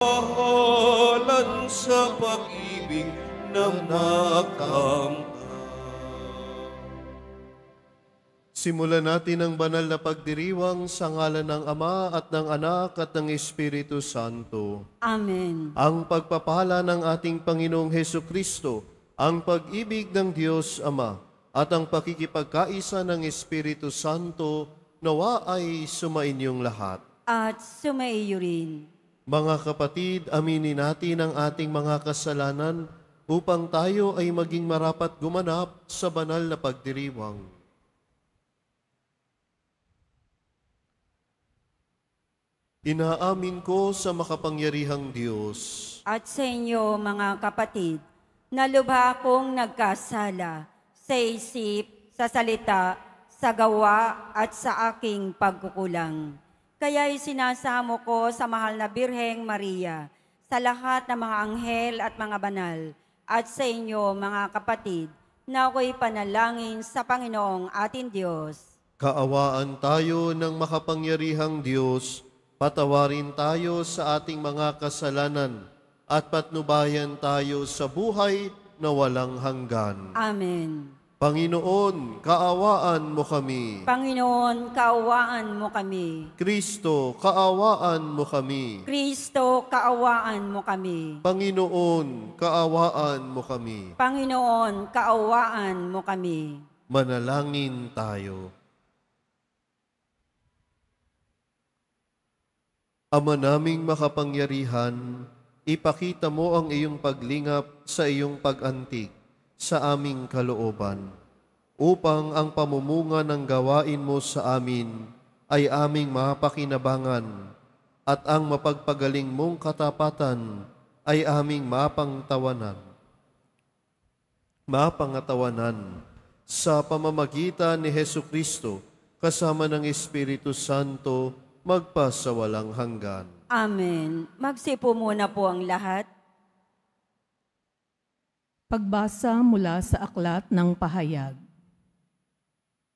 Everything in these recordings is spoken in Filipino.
Mahalan sa pag-ibig ng nakamtan. Simulan natin ang banal na pagdiriwang sa ngalan ng Ama at ng Anak at ng Espiritu Santo. Amen. Ang pagpapala ng ating Panginoong Hesukristo, ang pag-ibig ng Diyos Ama, at ang pakikipagkaisa ng Espiritu Santo, nawa ay sumainyong lahat. At sumaiyo rin. Mga kapatid, aminin natin ang ating mga kasalanan upang tayo ay maging marapat gumanap sa banal na pagdiriwang. Inaamin ko sa makapangyarihang Diyos At sa inyo, mga kapatid, na lubha akong nagkasala sa isip, sa salita, sa gawa at sa aking pagkukulang. Kaya'y sinasamo ko sa mahal na Birheng Maria, sa lahat ng mga anghel at mga banal, at sa inyo, mga kapatid, na ako'y panalangin sa Panginoong ating Diyos. Kaawaan tayo ng makapangyarihang Diyos, patawarin tayo sa ating mga kasalanan at patnubayan tayo sa buhay na walang hanggan. Amen. Panginoon, kaawaan mo kami. Panginoon, kaawaan mo kami. Kristo, kaawaan mo kami. Kristo, kaawaan mo kami. Panginoon, kaawaan mo kami. Panginoon, kaawaan mo kami. Manalangin tayo. Ama naming makapangyarihan, ipakita mo ang iyong paglingap sa iyong pag-antig sa aming kalooban, upang ang pamumunga ng gawain mo sa amin ay aming mapakinabangan at ang mapagpagaling mong katapatan ay aming mapangatawanan sa pamamagitan ni Hesukristo kasama ng Espiritu Santo magpasawalang hanggan. Amen. Magsipo muna po ang lahat. Pagbasa mula sa aklat ng pahayag.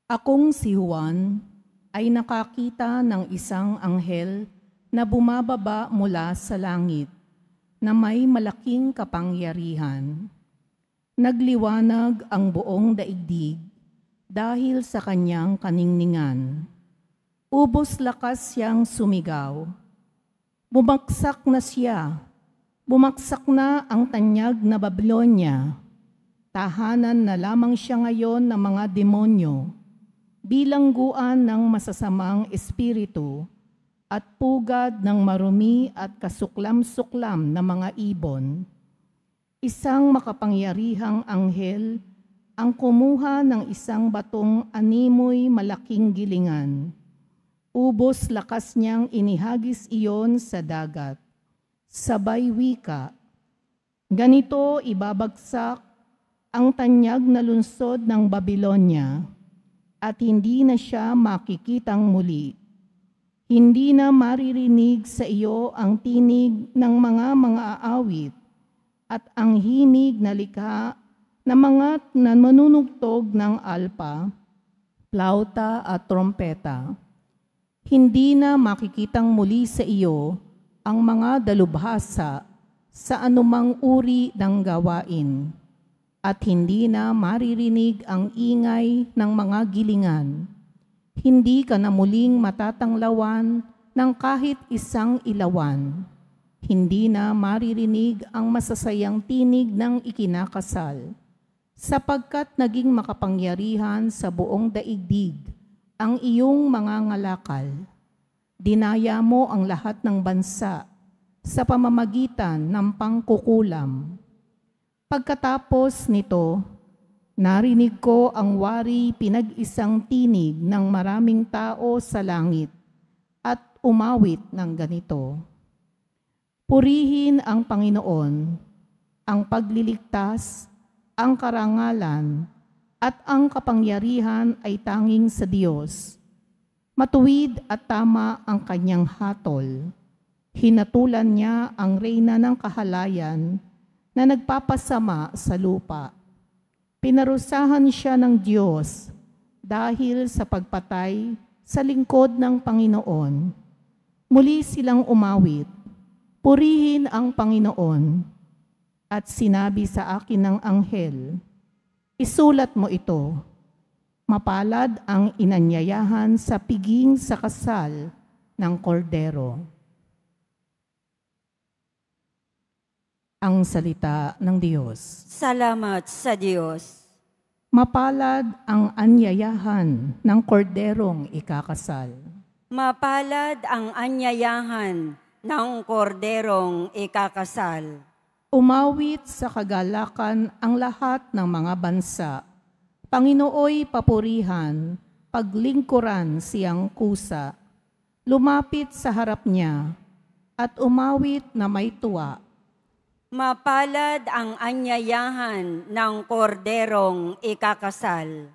Akong si Juan ay nakakita ng isang anghel na bumababa mula sa langit na may malaking kapangyarihan. Nagliwanag ang buong daigdig dahil sa kanyang kaningningan. Ubos lakas siyang sumigaw. Bumagsak na siya. Bumaksak na ang tanyag na Babylonia. Tahanan na lamang siya ngayon ng mga demonyo, bilangguan ng masasamang espiritu, at pugad ng marumi at kasuklam-suklam na mga ibon. Isang makapangyarihang anghel ang kumuha ng isang batong animoy malaking gilingan. Ubos lakas niyang inihagis iyon sa dagat. Sabay wika, ganito ibabagsak ang tanyag na lungsod ng Babylonia at hindi na siya makikitang muli. Hindi na maririnig sa iyo ang tinig ng mga aawit at ang himig na likha na mga manunugtog ng alpa, plauta at trompeta. Hindi na makikitang muli sa iyo ang mga dalubhasa sa anumang uri ng gawain, at hindi na maririnig ang ingay ng mga gilingan. Hindi ka na muling matatanglawan ng kahit isang ilawan. Hindi na maririnig ang masasayang tinig ng ikinakasal, sapagkat naging makapangyarihan sa buong daigdig ang iyong mga ngalakal. Dinaya mo ang lahat ng bansa sa pamamagitan ng pangkukulam. Pagkatapos nito, narinig ko ang wari pinag-isang tinig ng maraming tao sa langit at umawit ng ganito. Purihin ang Panginoon, ang pagliligtas, ang karangalan, at ang kapangyarihan ay tanging sa Diyos. Matuwid at tama ang kanyang hatol. Hinatulan niya ang reyna ng kahalayan na nagpapasama sa lupa. Pinarusahan siya ng Diyos dahil sa pagpatay sa lingkod ng Panginoon. Muli silang umawit. Purihin ang Panginoon. At sinabi sa akin ng anghel, isulat mo ito, mapalad ang inanyayahan sa piging sa kasal ng kordero. Ang salita ng Diyos. Salamat sa Diyos. Mapalad ang anyayahan ng korderong ikakasal. Mapalad ang anyayahan ng korderong ikakasal. Umawit sa kagalakan ang lahat ng mga bansa. Panginooy papurihan, paglingkuran siyang kusa. Lumapit sa harap niya at umawit na may tuwa. Mapalad ang anyayahan ng korderong ikakasal.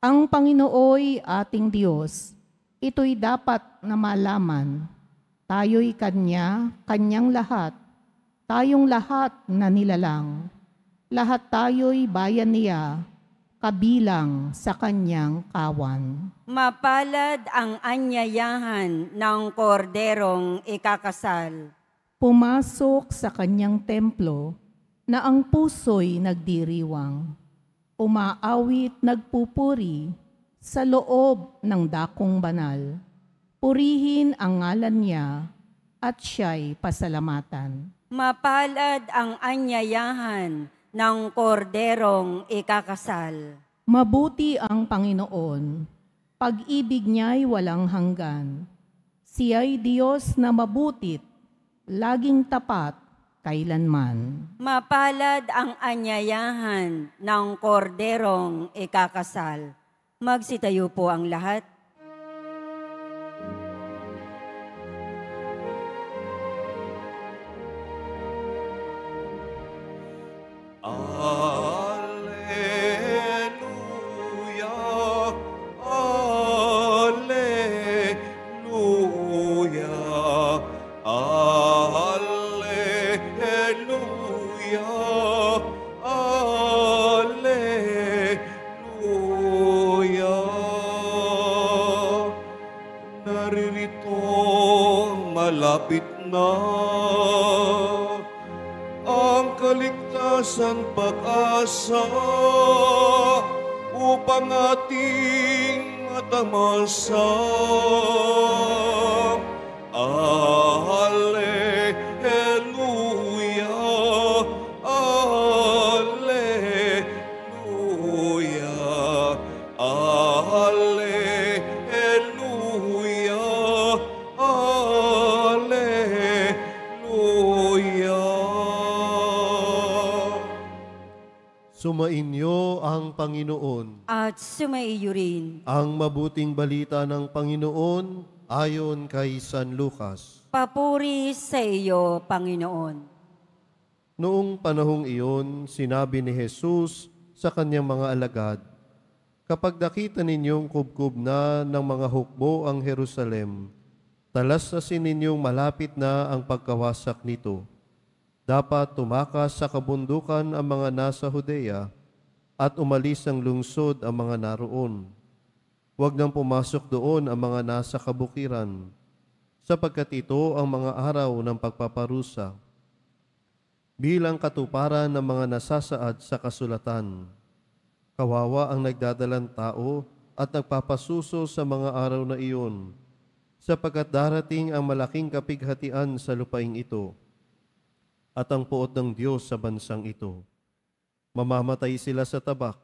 Ang Panginooy ating Diyos, ito'y dapat na malaman. Tayo'y kanyang lahat, tayong lahat na nilalang. Lahat tayo'y bayan niya, kabilang sa kanyang kawan. Mapalad ang anyayahan ng korderong ikakasal. Pumasok sa kanyang templo na ang puso'y nagdiriwang. Umaawit nagpupuri sa loob ng dakong banal. Purihin ang ngalan niya at siya'y pasalamatan. Mapalad ang anyayahan ng korderong ikakasal. Mabuti ang Panginoon, pag-ibig niya'y walang hanggan. Siya'y Diyos na mabutit, laging tapat kailanman. Mapalad ang anyayahan ng korderong ikakasal. Magsitayo po ang lahat. Malapit na ang kaligtasan pag-asa upang ating matamasa. Alleluia, alleluia, alleluia, alleluia. Sumainyo ang Panginoon. At sumaiyo rin. Ang mabuting balita ng Panginoon ayon kay San Lucas. Papuri sa iyo, Panginoon. Noong panahong iyon, sinabi ni Jesus sa kanyang mga alagad, kapag nakita ninyong kubkub na ng mga hukbo ang Jerusalem, talasasin ninyong malapit na ang pagkawasak nito. Dapat tumakas sa kabundukan ang mga nasa Judea at umalis ang lungsod ang mga naroon. Huwag nang pumasok doon ang mga nasa kabukiran, sapagkat ito ang mga araw ng pagpaparusa. Bilang katuparan ng mga nasasaad sa kasulatan, kawawa ang nagdadalang tao at nagpapasuso sa mga araw na iyon, sapagkat darating ang malaking kapighatian sa lupaing ito, at ang puot ng Diyos sa bansang ito. Mamamatay sila sa tabak,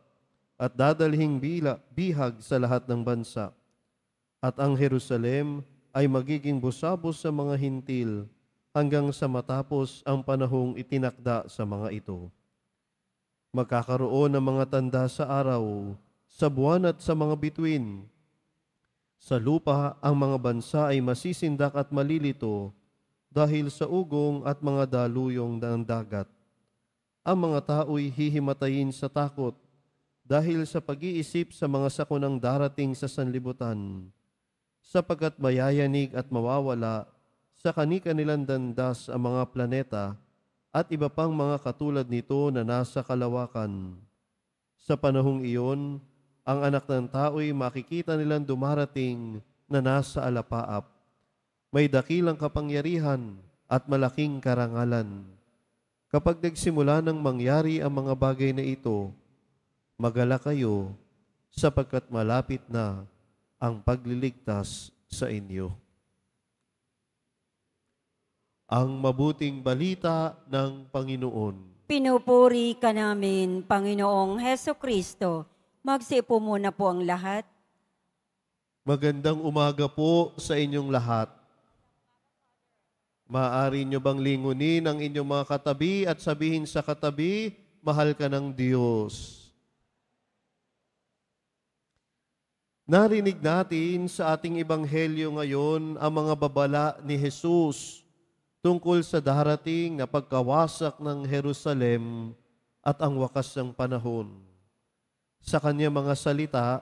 at dadalhing bihag sa lahat ng bansa. At ang Jerusalem ay magiging busabos sa mga hintil hanggang sa matapos ang panahong itinakda sa mga ito. Magkakaroon ng mga tanda sa araw, sa buwan at sa mga bituin. Sa lupa, ang mga bansa ay masisindak at malilito dahil sa ugong at mga daluyong ng dagat. Ang mga tao'y hihimatayin sa takot dahil sa pag-iisip sa mga sakunang darating sa sanlibutan, sapagkat mayayanig at mawawala sa kani-kanilang dandas ang mga planeta at iba pang mga katulad nito na nasa kalawakan. Sa panahong iyon, ang anak ng tao'y makikita nilang dumarating na nasa alapaap. May dakilang kapangyarihan at malaking karangalan. Kapag nagsimula ng mangyari ang mga bagay na ito, magala kayo sapagkat malapit na ang pagliligtas sa inyo. Ang mabuting balita ng Panginoon. Pinupuri ka namin, Panginoong Heso Kristo. Magsipo muna po ang lahat. Magandang umaga po sa inyong lahat. Maaari nyo bang lingunin ang inyong mga katabi at sabihin sa katabi, mahal ka ng Diyos. Narinig natin sa ating ebanghelyo ngayon ang mga babala ni Jesus tungkol sa darating na pagkawasak ng Jerusalem at ang wakas ng panahon. Sa kanyang mga salita,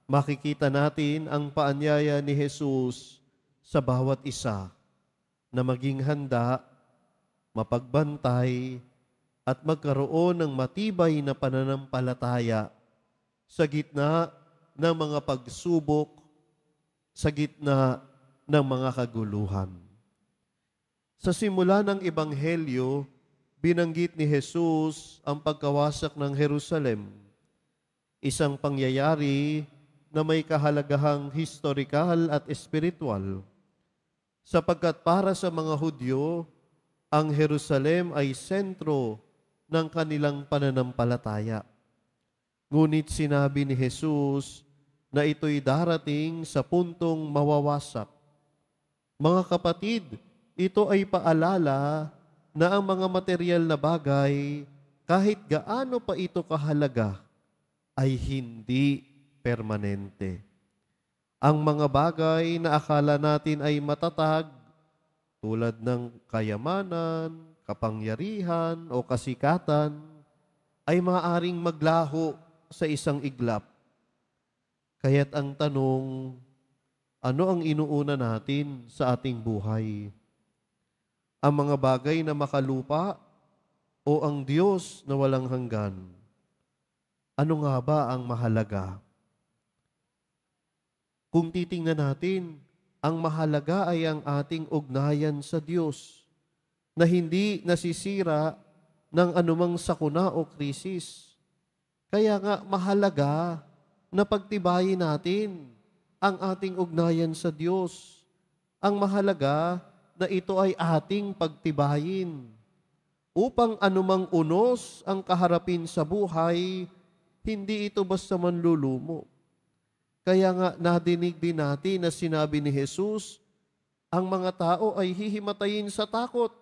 makikita natin ang paanyaya ni Jesus sa bawat isa na maging handa, mapagbantay, at magkaroon ng matibay na pananampalataya sa gitna ng mga pagsubok, sa gitna ng mga kaguluhan. Sa simula ng Ebanghelyo, binanggit ni Jesus ang pagkawasak ng Jerusalem, isang pangyayari na may kahalagahang historikal at espiritual. Sapagkat para sa mga Hudyo, ang Jerusalem ay sentro ng kanilang pananampalataya. Ngunit sinabi ni Jesus na ito'y darating sa puntong mawawasak. Mga kapatid, ito ay paalala na ang mga material na bagay, kahit gaano pa ito kahalaga, ay hindi permanente. Ang mga bagay na akala natin ay matatag, tulad ng kayamanan, kapangyarihan o kasikatan, ay maaaring maglaho sa isang iglap. Kaya't ang tanong, ano ang inuuna natin sa ating buhay? Ang mga bagay na makalupa o ang Diyos na walang hanggan? Ano nga ba ang mahalaga? Kung titingnan natin, ang mahalaga ay ang ating ugnayan sa Diyos na hindi nasisira ng anumang sakuna o krisis. Kaya nga mahalaga na pagtibayin natin ang ating ugnayan sa Diyos. Ang mahalaga na ito ay ating pagtibayin upang anumang unos ang kaharapin sa buhay, hindi ito basta manlulumo. Kaya nga nadinig din natin na sinabi ni Jesus, ang mga tao ay hihimatayin sa takot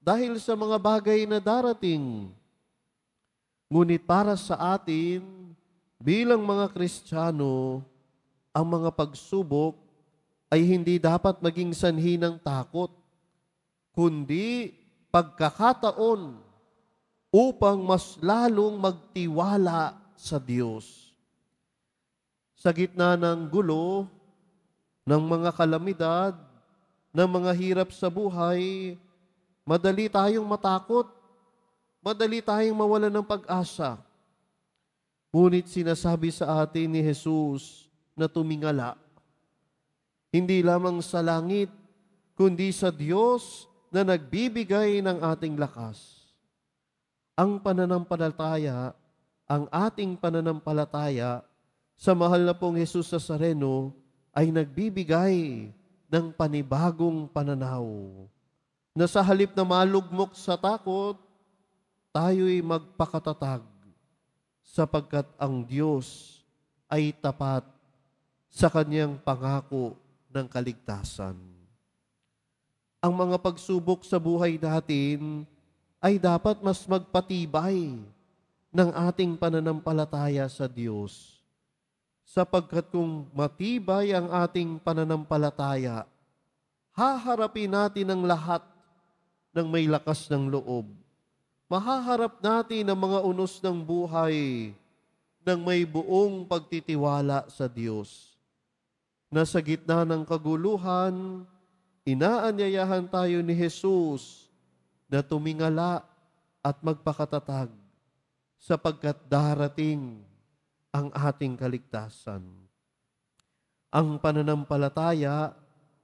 dahil sa mga bagay na darating. Ngunit para sa atin, bilang mga Kristiyano, ang mga pagsubok ay hindi dapat maging sanhi ng takot, kundi pagkakataon upang mas lalong magtiwala sa Diyos. Sa gitna ng gulo, ng mga kalamidad, ng mga hirap sa buhay, madali tayong matakot, madali tayong mawalan ng pag-asa. Ngunit sinasabi sa atin ni Jesus na tumingala, hindi lamang sa langit, kundi sa Diyos na nagbibigay ng ating lakas. Ang pananampalataya, ang ating pananampalataya sa mahal na pong Jesus Nazareno ay nagbibigay ng panibagong pananaw na sa halip na malugmok sa takot, tayo'y magpakatatag sapagkat ang Diyos ay tapat sa kanyang pangako ng kaligtasan. Ang mga pagsubok sa buhay natin ay dapat mas magpatibay ng ating pananampalataya sa Diyos. Sapagkat kung matibay ang ating pananampalataya, haharapin natin ang lahat ng may lakas ng loob. Mahaharap natin ang mga unos ng buhay ng may buong pagtitiwala sa Diyos. Na sa gitna ng kaguluhan, inaanyayahan tayo ni Jesus na tumingala at magpakatatag sapagkat darating ang ating kaligtasan. Ang pananampalataya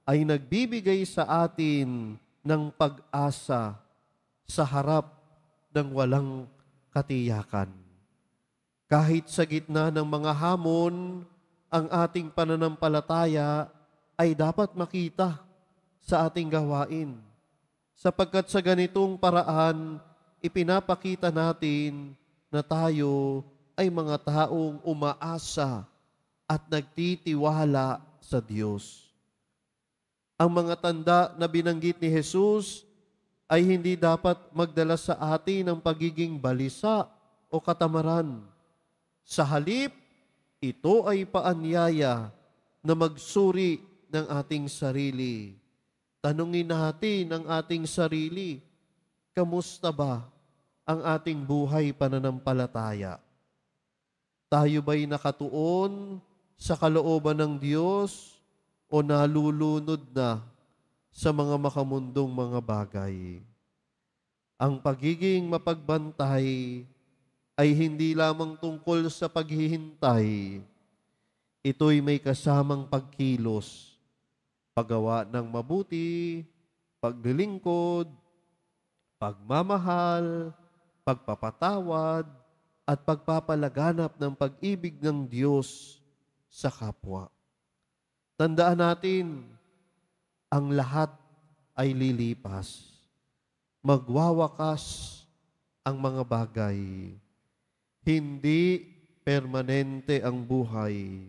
ay nagbibigay sa atin ng pag-asa sa harap ng walang katiyakan. Kahit sa gitna ng mga hamon, ang ating pananampalataya ay dapat makita sa ating gawain. Sapagkat sa ganitong paraan, ipinapakita natin na tayo ay mga taong umaasa at nagtitiwala sa Diyos. Ang mga tanda na binanggit ni Jesus ay hindi dapat magdala sa atin ng pagiging balisa o katamaran. Sa halip, ito ay paanyaya na magsuri ng ating sarili. Tanungin natin ang ating sarili, kamusta ba ang ating buhay pananampalataya? Tayo ba'y nakatuon sa kalooban ng Diyos o nalulunod na sa mga makamundong mga bagay? Ang pagiging mapagbantay ay hindi lamang tungkol sa paghihintay. Ito'y may kasamang pagkilos, paggawa ng mabuti, paglilingkod, pagmamahal, pagpapatawad, at pagpapalaganap ng pag-ibig ng Diyos sa kapwa. Tandaan natin, ang lahat ay lilipas. Magwawakas ang mga bagay. Hindi permanente ang buhay.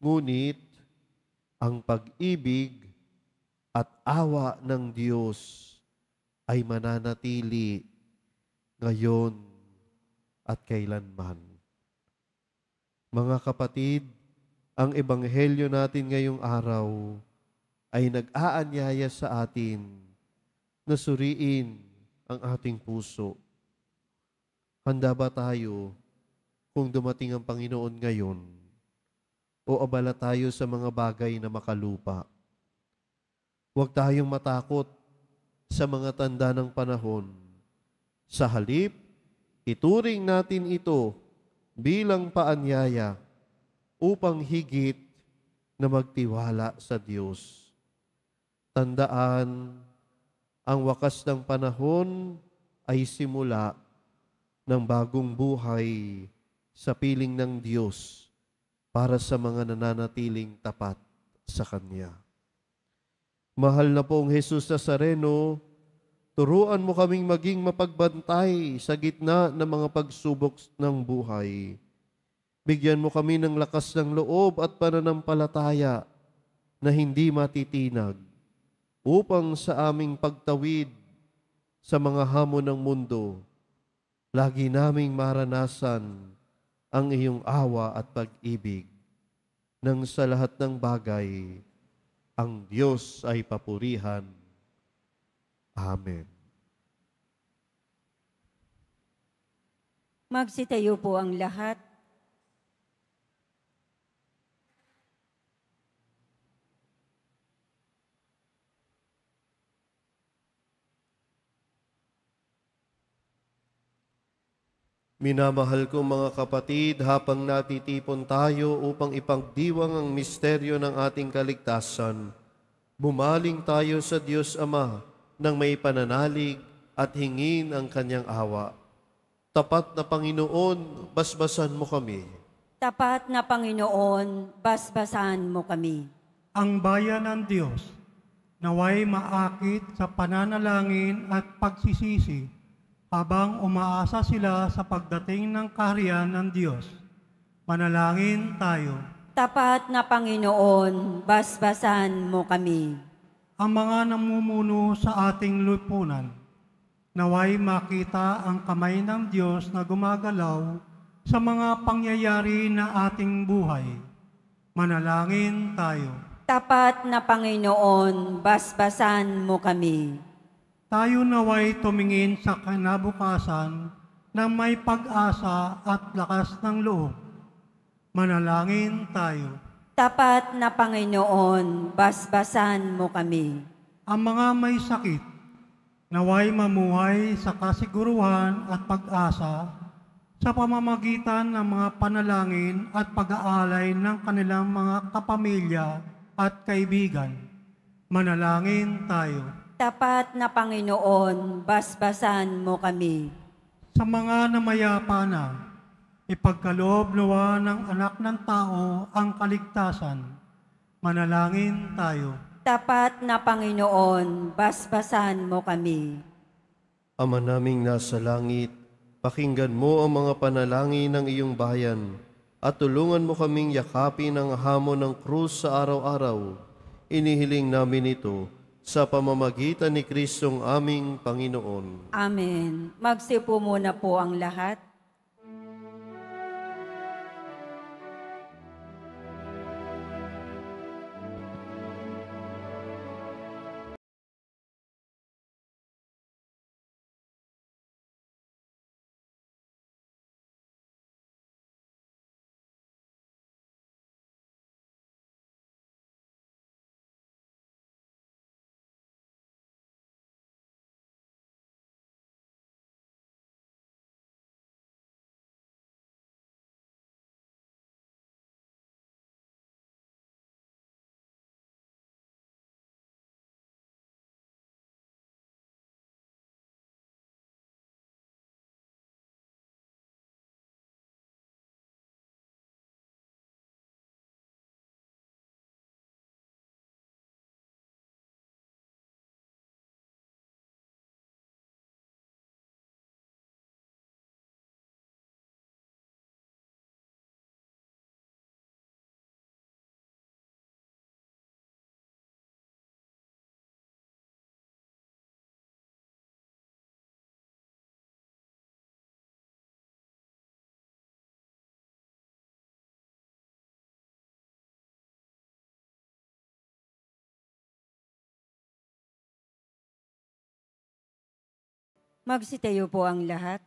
Ngunit, ang pag-ibig at awa ng Diyos ay mananatili ngayon at kailanman. Mga kapatid, ang ebanghelyo natin ngayong araw ay nag-aanyaya sa atin na suriin ang ating puso. Handa ba tayo kung dumating ang Panginoon ngayon o abala tayo sa mga bagay na makalupa? Huwag tayong matakot sa mga tanda ng panahon. Sa halip, ituring natin ito bilang paanyaya upang higit na magtiwala sa Diyos. Tandaan, ang wakas ng panahon ay simula ng bagong buhay sa piling ng Diyos para sa mga nananatiling tapat sa Kanya. Mahal na pong Jesus Nazareno, turuan mo kaming maging mapagbantay sa gitna ng mga pagsubok ng buhay. Bigyan mo kami ng lakas ng loob at pananampalataya na hindi matitinag upang sa aming pagtawid sa mga hamon ng mundo, lagi naming maranasan ang iyong awa at pag-ibig. Nang sa lahat ng bagay, ang Diyos ay papurihan. Amen. Magsitayo po ang lahat. Minamahal ko mga kapatid, habang natitipon tayo upang ipagdiwang ang misteryo ng ating kaligtasan, bumaling tayo sa Diyos Ama nang may pananalig at hingin ang Kanyang awa. Tapat na Panginoon, basbasan mo kami. Tapat na Panginoon, basbasan mo kami. Ang bayan ng Diyos, naway maakit sa pananalangin at pagsisisi habang umaasa sila sa pagdating ng kaharian ng Diyos. Manalangin tayo. Tapat na Panginoon, basbasan mo kami. Ang mga namumuno sa ating lipunan, naway makita ang kamay ng Diyos na gumagalaw sa mga pangyayari na ating buhay. Manalangin tayo. Tapat na Panginoon, basbasan mo kami. Tayo naway tumingin sa kinabukasan na may pag-asa at lakas ng loob. Manalangin tayo. Tapat na Panginoon, basbasan mo kami. Ang mga may sakit, naway mamuhay sa kasiguruhan at pag-asa sa pamamagitan ng mga panalangin at pag-aalay ng kanilang mga kapamilya at kaibigan. Manalangin tayo. Tapat na Panginoon, basbasan mo kami. Sa mga namayapa na, ipagkaloob nawa ng anak ng tao ang kaligtasan. Manalangin tayo. Tapat na Panginoon, basbasan mo kami. Ama naming nasa langit, pakinggan mo ang mga panalangin ng iyong bayan at tulungan mo kaming yakapin ang hamon ng krus sa araw-araw. Inihiling namin ito sa pamamagitan ni Kristong aming Panginoon. Amen. Magsipo muna po ang lahat. Magsitayo po ang lahat.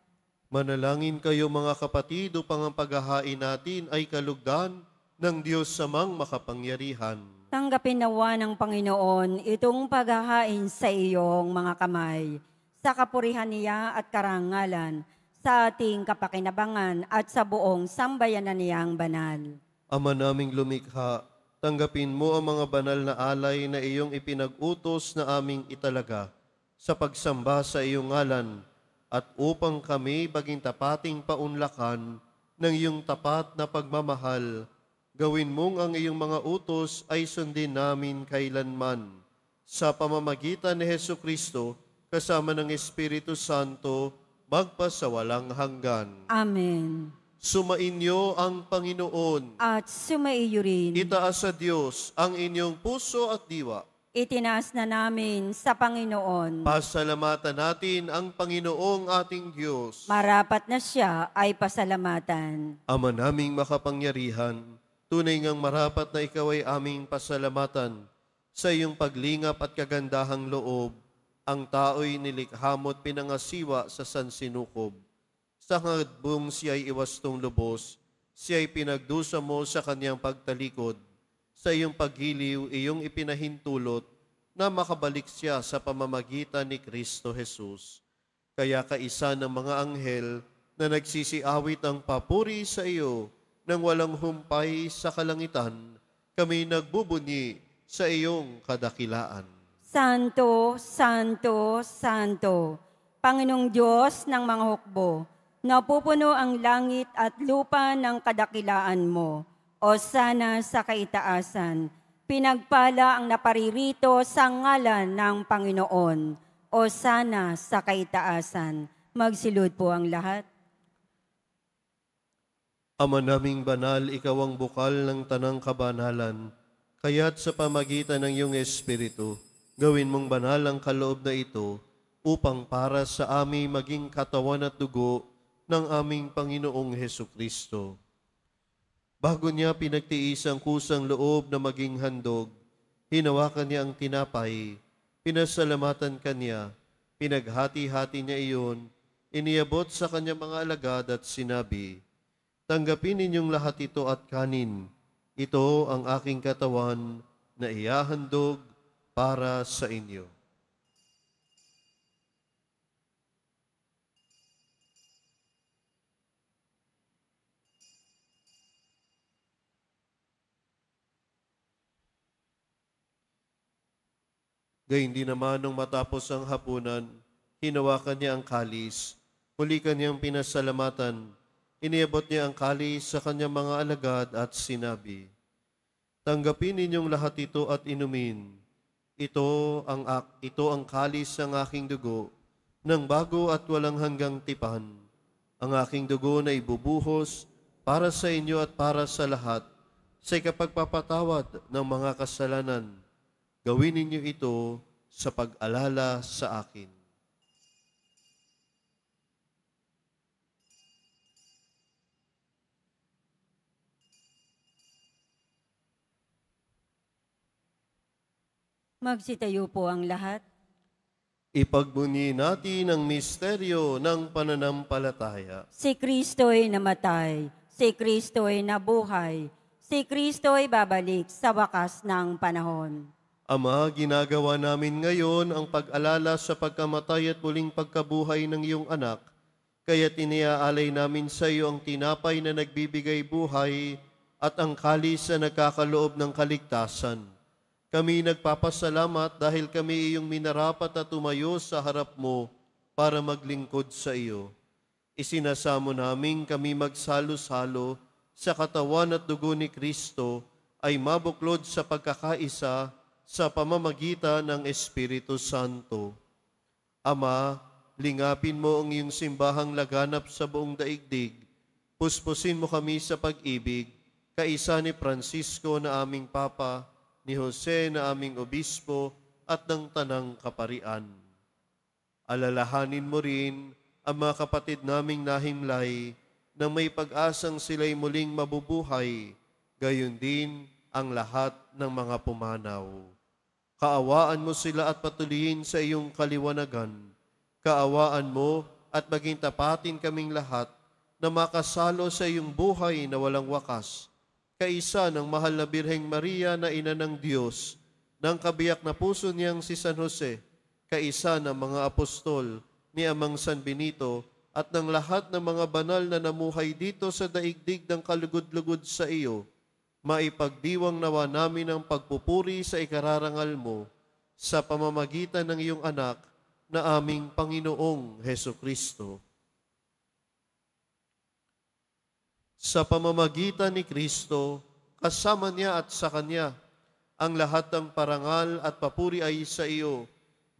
Manalangin kayo mga kapatid upang ang paghahain natin ay kalugdan ng Diyos samang makapangyarihan. Tanggapin nawa ng Panginoon itong paghahain sa iyong mga kamay, sa kapurihan niya at karangalan, sa ating kapakinabangan at sa buong sambayanan niyang banal. Ama naming lumikha, tanggapin mo ang mga banal na alay na iyong ipinag-utos na aming italaga sa pagsamba sa iyong ngalan at upang kami baging tapating paunlakan ng iyong tapat na pagmamahal, gawin mong ang iyong mga utos ay sundin namin kailanman. Sa pamamagitan ni Hesukristo, kasama ng Espiritu Santo, magpasawalang hanggan. Amen. Sumainyo ang Panginoon. At sumaiyo rin. Itaas sa Diyos ang inyong puso at diwa. Itinaas na namin sa Panginoon. Pasalamatan natin ang Panginoong ating Diyos. Marapat na siya ay pasalamatan. Ama naming makapangyarihan, tunay ngang marapat na ikaw ay aming pasalamatan. Sa iyong paglingap at kagandahang loob, ang tao'y nilikha mo't pinangasiwa sa sansinukob. Sa hangad siya'y iwastong lubos, siya'y pinagdusa mo sa kanyang pagtalikod. Sa iyong paghiliw, iyong ipinahintulot na makabalik siya sa pamamagitan ni Kristo Jesus. Kaya kaisa ng mga anghel na nagsisiawit ang papuri sa iyo nang walang humpay sa kalangitan, kami nagbubunyi sa iyong kadakilaan. Santo, Santo, Santo, Panginoong Diyos ng mga hukbo, napupuno ang langit at lupa ng kadakilaan mo. O sana sa kaitaasan, pinagpala ang naparirito sa ngalan ng Panginoon. O sana sa kaitaasan, magsilud po ang lahat. Ama naming banal, ikaw ang bukal ng tanang kabanalan, kaya't sa pamagitan ng iyong Espiritu, gawin mong banal ang kaloob na ito upang para sa aming maging katawan at dugo ng aming Panginoong Hesukristo. Bago niya pinagtiis ang kusang loob na maging handog, hinawakan niya ang tinapay, pinasalamatan kanya, pinaghati-hati niya iyon, iniabot sa kanyang mga alagad at sinabi, "Tanggapin ninyong lahat ito at kanin. Ito ang aking katawan na ihahandog para sa inyo." Gayun din naman nung matapos ang hapunan, hinawakan niya ang kalis, muli kanyang pinasalamatan, iniabot niya ang kalis sa kanyang mga alagad at sinabi, "Tanggapin ninyong lahat ito at inumin. Ito ang kalis ng aking dugo, ng bago at walang hanggang tipan. Ang aking dugo na ibubuhos para sa inyo at para sa lahat, sa ikapagpapatawad ng mga kasalanan. Gawin ninyo ito sa pag-alala sa akin." Magsitayo po ang lahat. Ipagbunyi natin ang misteryo ng pananampalataya. Si Kristo'y namatay, si Kristo'y nabuhay, si Kristo'y babalik sa wakas ng panahon. Ama, ginagawa namin ngayon ang pag-alala sa pagkamatay at muling pagkabuhay ng iyong anak, kaya't iniaalay namin sa iyo ang tinapay na nagbibigay buhay at ang kalis na nagkakaloob ng kaligtasan. Kami nagpapasalamat dahil kami iyong minarapat at tumayo sa harap mo para maglingkod sa iyo. Isinasamo namin kami magsalo-salo sa katawan at dugo ni Kristo ay mabuklod sa pagkakaisa sa pamamagitan ng Espiritu Santo. Ama, lingapin mo ang iyong simbahang laganap sa buong daigdig. Puspusin mo kami sa pag-ibig, kaisa ni Francisco na aming Papa, ni Jose na aming Obispo, at ng Tanang Kaparian. Alalahanin mo rin ang mga kapatid naming nahimlay na may pag-asang sila'y muling mabubuhay, gayon din ang lahat ng mga pumanaw. Kaawaan mo sila at patuloyin sa iyong kaliwanagan. Kaawaan mo at maging tapatin kaming lahat na makasalo sa iyong buhay na walang wakas, kaisa ng mahal na Birheng Maria na ina ng Diyos, ng kabiyak na puso niyang si San Jose, kaisa ng mga apostol ni Amang San Benito, at ng lahat ng mga banal na namuhay dito sa daigdig ng kalugod-lugod sa iyo, maipagdiwang nawa namin ang pagpupuri sa ikararangal mo sa pamamagitan ng iyong anak na aming Panginoong Hesukristo. Sa pamamagitan ni Kristo, kasama niya at sa Kanya, ang lahat ng parangal at papuri ay sa iyo,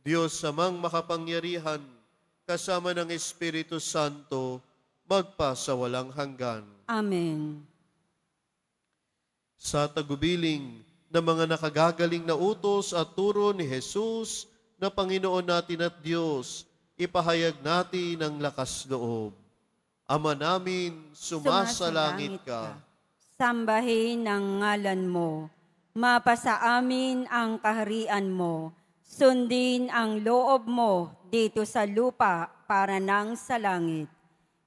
Diyos amang makapangyarihan, kasama ng Espiritu Santo, magpa sa walang hanggan. Amen. Sa tagubiling ng mga nakagagaling na utos at turo ni Jesus na Panginoon natin at Diyos, ipahayag natin ang lakas loob. Ama namin, sumasalangit ka. Sambahin ang ngalan mo. Mapasa amin ang kaharian mo. Sundin ang loob mo dito sa lupa para nang sa langit.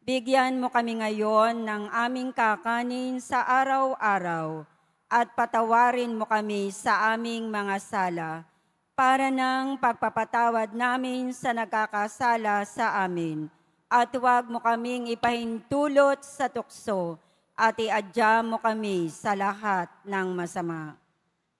Bigyan mo kami ngayon ng aming kakanin sa araw-araw at patawarin mo kami sa aming mga sala para nang pagpapatawad namin sa nagkakasala sa amin. At huwag mo kaming ipahintulot sa tukso at iadya mo kami sa lahat ng masama.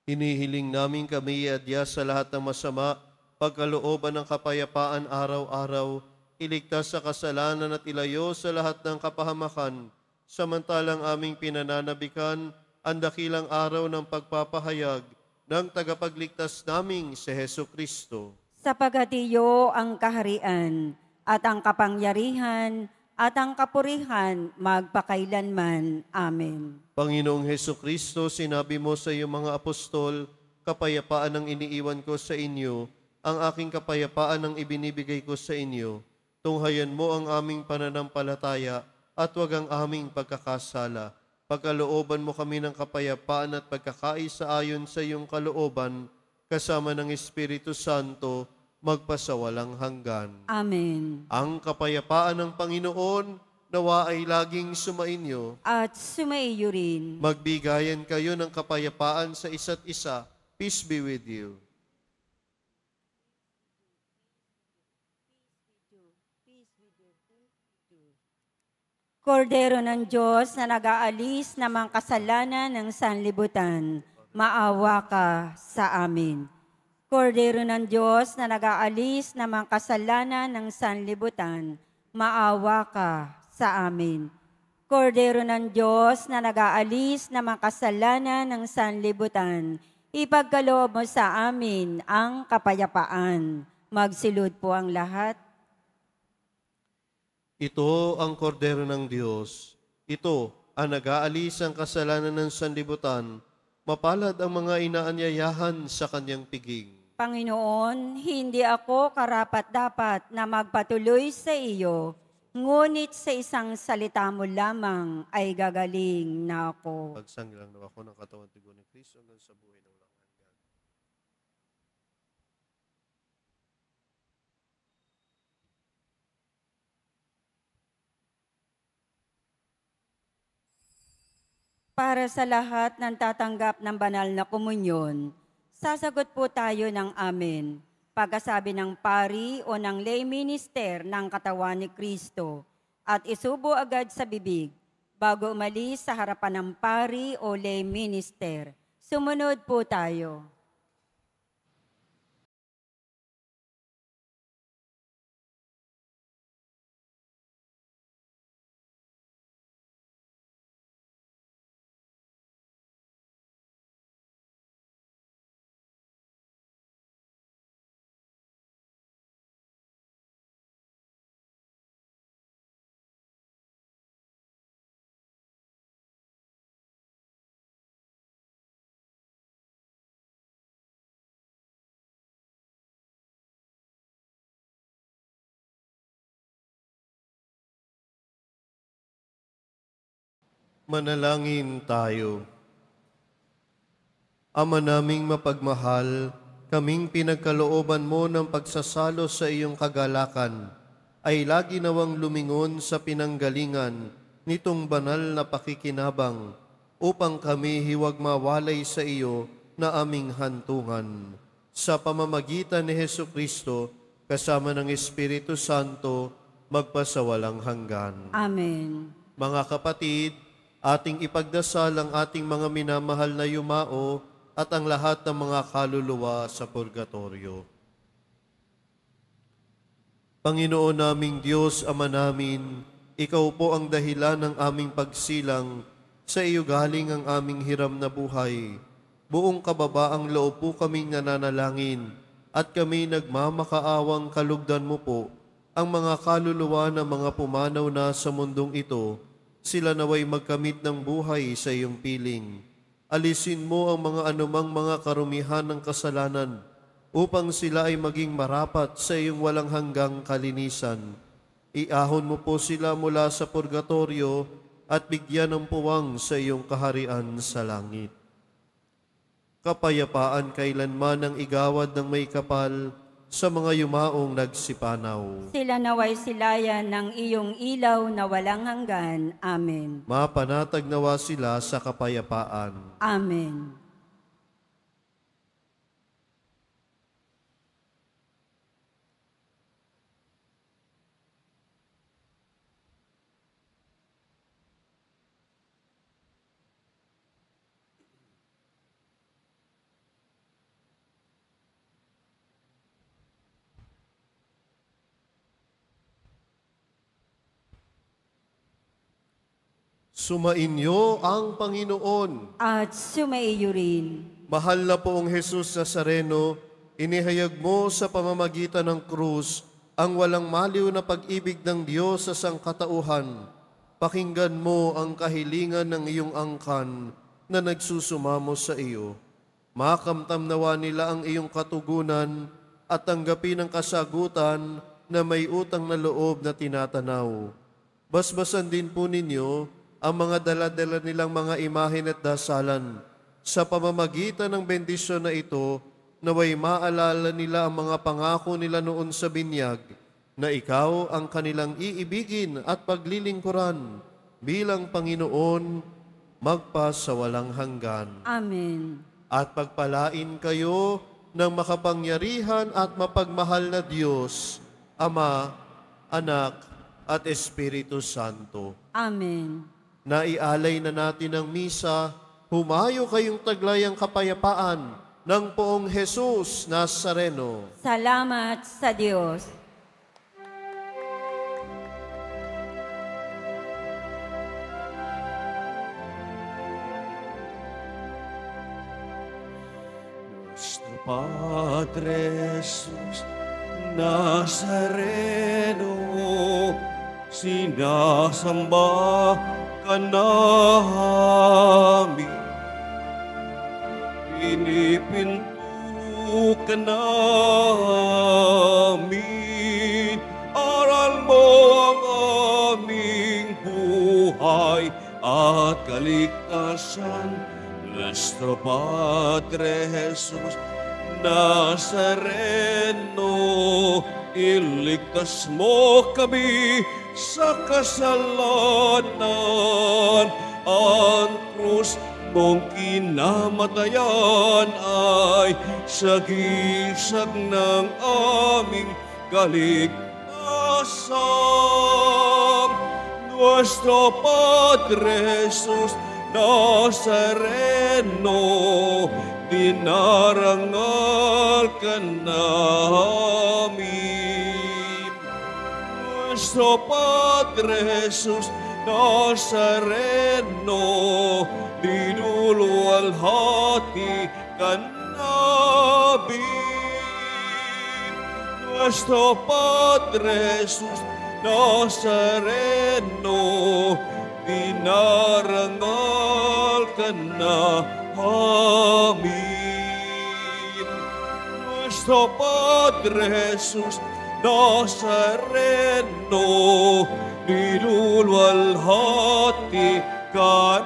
Hinihiling namin kami iadya sa lahat ng masama, pagkalooban ng kapayapaan araw-araw, iligtas sa kasalanan at ilayo sa lahat ng kapahamakan, samantalang aming pinananabikan ang dakilang araw ng pagpapahayag ng tagapagligtas naming si Hesukristo. Sapagat iyo ang kaharian, at ang kapangyarihan, at ang kapurihan magpakailanman. Amen. Panginoong Hesukristo, sinabi mo sa iyong mga apostol, kapayapaan ang iniiwan ko sa inyo, ang aking kapayapaan ang ibinibigay ko sa inyo. Tunghayan mo ang aming pananampalataya at wag ang aming pagkakasala. Pagkalooban mo kami ng kapayapaan at pagkakaisa ayon sa iyong kalooban, kasama ng Espiritu Santo, magpasawalang hanggan. Amen. Ang kapayapaan ng Panginoon nawa ay laging sumainyo. At sumaiyo rin. Magbigayan kayo ng kapayapaan sa isa't isa. Peace be with you. Kordero ng Diyos na nag-aalis ng mga kasalanan ng sanlibutan, maawa ka sa amin. Kordero ng Diyos na nag-aalis ng mga kasalanan ng sanlibutan, maawa ka sa amin. Kordero ng Diyos na nag-aalis ng mga kasalanan ng sanlibutan, ipagkaloob mo sa amin ang kapayapaan. Magsilud po ang lahat. Ito ang kordero ng Diyos. Ito ang nag-aalis ang kasalanan ng sanlibutan. Mapalad ang mga inaanyayahan sa kanyang piging. Panginoon, hindi ako karapat-dapat na magpatuloy sa iyo, ngunit sa isang salita mo lamang ay gagaling na ako. Pagsangilang nawa ko ng katawan tugon ni Kristo hanggang sa buhay ng walang hanggan. Para sa lahat ng tatanggap ng banal na komunyon, sasagot po tayo ng amen. Pagkasabi ng pari o ng lay minister ng katawan ni Kristo at isubo agad sa bibig bago umalis sa harapan ng pari o lay minister. Sumunod po tayo. Manalangin tayo. Ama naming mapagmahal, kaming pinagkalooban mo ng pagsasalo sa iyong kagalakan, ay lagi nawang lumingon sa pinanggalingan nitong banal na pakikinabang upang kami hiwag mawalay sa iyo na aming hantungan. Sa pamamagitan ni Hesukristo, kasama ng Espiritu Santo, magpasawalang hanggan. Amen. Mga kapatid, ating ipagdasal ang ating mga minamahal na yumao at ang lahat ng mga kaluluwa sa purgatorio. Panginoon naming Diyos, Ama namin, Ikaw po ang dahilan ng aming pagsilang, sa iyo galing ang aming hiram na buhay. Buong kababaang loob po kaming nananalangin at kami nagmamakaawang kalugdan mo po ang mga kaluluwa ng mga pumanaw na sa mundong ito. Sila naway magkamit ng buhay sa iyong piling. Alisin mo ang mga anumang mga karumihan ng kasalanan upang sila ay maging marapat sa iyong walang hanggang kalinisan. Iahon mo po sila mula sa purgatorio at bigyan ng puwang sa iyong kaharian sa langit. Kapayapaan kailanman ang igawad ng may kapal sa mga yumaong nagsipanaw. Sila naway silayan ng iyong ilaw na walang hanggan. Amen. Mapanatag nawa sila sa kapayapaan. Amen. Sumainyo ang Panginoon. At sumaiyo rin. Mahal na poong Jesus Nazareno, inihayag mo sa pamamagitan ng krus ang walang maliw na pag-ibig ng Diyos sa sangkatauhan. Pakinggan mo ang kahilingan ng iyong angkan na nagsusumamo sa iyo. Makamtam nawa nila ang iyong katugunan at tanggapin ang kasagutan na may utang na loob na tinatanaw. Basbasan din po ninyo ang mga dala-dala nilang mga imahen at dasalan. Sa pamamagitan ng bendisyon na ito, naway maalala nila ang mga pangako nila noon sa binyag, na ikaw ang kanilang iibigin at paglilingkuran bilang Panginoon magpa sa walang hanggan. Amen. At pagpalain kayo ng makapangyarihan at mapagmahal na Diyos, Ama, Anak, at Espiritu Santo. Amen. Naialay na natin ang misa, humayo kayong taglayang kapayapaan ng Poong Jesus Nazareno. Salamat sa Diyos. Nuestro Padre Jesus Nazareno, sinasamba ka namin. Pinipinto ka namin. Aral mo ang aming buhay at kaligtasan. Nuestro Padre Jesus Nazareno, iligtas mo kami sa kasalanan. Ang krus mong kinamatayan ay sagisag ng aming kaligtasan. Nuestro Padre Jesus Nazareno, dinarangal ka namin. Nuestro Padre Jesus Nazareno, dinuluwalhati ka namin. Nuestro Padre Jesus Nazareno, dinarangal ka namin. Nuestro Padre Jesus Nazareno, nilulwalhati ka